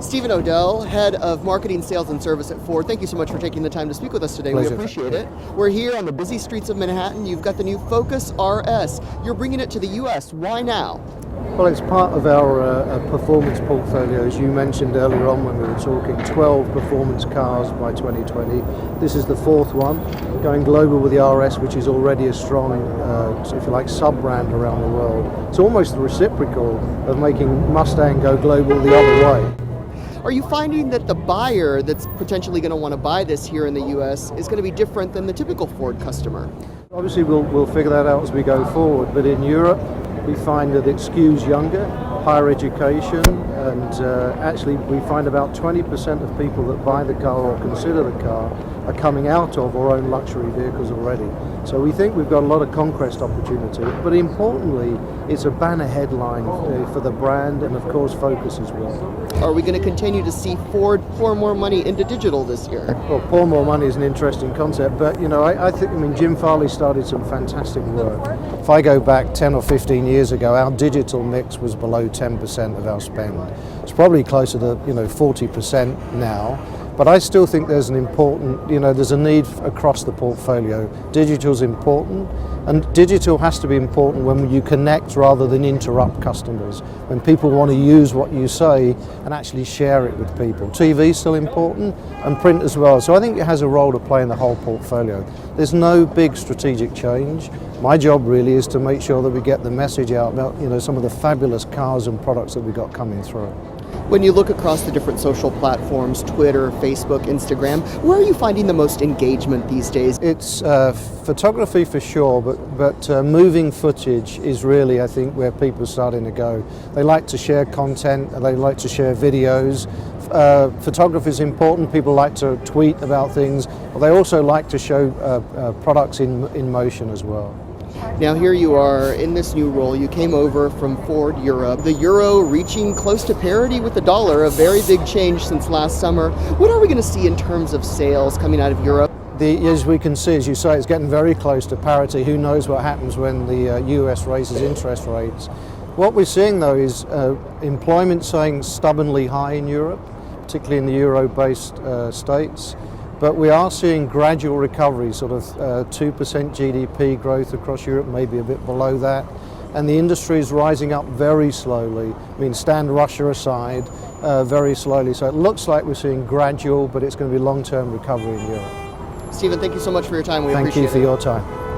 Stephen Odell, Head of Marketing, Sales, and Service at Ford. Thank you so much for taking the time to speak with us today. Pleasure. We appreciate it. We're here on the busy streets of Manhattan. You've got the new Focus RS. You're bringing it to the U.S. Why now? Well, it's part of our performance portfolio. As you mentioned earlier on when we were talking, 12 performance cars by 2020. This is the fourth one, going global with the RS, which is already a strong, if you like, sub-brand around the world. It's almost the reciprocal of making Mustang go global the other way. Are you finding that the buyer that's potentially going to want to buy this here in the U.S. is going to be different than the typical Ford customer? Obviously, we'll figure that out as we go forward, but in Europe, we find that it skews younger, higher education, and actually we find about 20% of people that buy the car or consider the car are coming out of or own luxury vehicles already. So we think we've got a lot of conquest opportunity, but importantly, it's a banner headline for the brand and of course Focus as well. Are we going to continue to see Ford pour more money into digital this year? Well, pour more money is an interesting concept, but you know, I think Jim Farley started some fantastic work. If I go back 10 or 15 years ago, our digital mix was below 10% of our spend. It's probably closer to 40% now. But I still think there's an important, there's a need across the portfolio. Digital's important, and digital has to be important when you connect rather than interrupt customers. When people want to use what you say and actually share it with people. TV's still important, and print as well. So I think it has a role to play in the whole portfolio. There's no big strategic change. My job really is to make sure that we get the message out about, some of the fabulous cars and products that we've got coming through. When you look across the different social platforms, Twitter, Facebook, Instagram, where are you finding the most engagement these days? It's photography for sure, but moving footage is really, I think, where people are starting to go. They like to share content, they like to share videos. Photography is important, people like to tweet about things, but they also like to show products in motion as well. Now here you are in this new role. You came over from Ford Europe. The euro reaching close to parity with the dollar, a very big change since last summer. What are we going to see in terms of sales coming out of Europe? As we can see, as you say, it's getting very close to parity. Who knows what happens when the US raises interest rates. What we're seeing though is employment staying stubbornly high in Europe, particularly in the euro-based states. But we are seeing gradual recovery, sort of 2% GDP growth across Europe, maybe a bit below that. And the industry is rising up very slowly. Stand Russia aside, very slowly. So it looks like we're seeing gradual, but it's going to be long-term recovery in Europe. Stephen, thank you so much for your time. We appreciate it. Thank you for your time.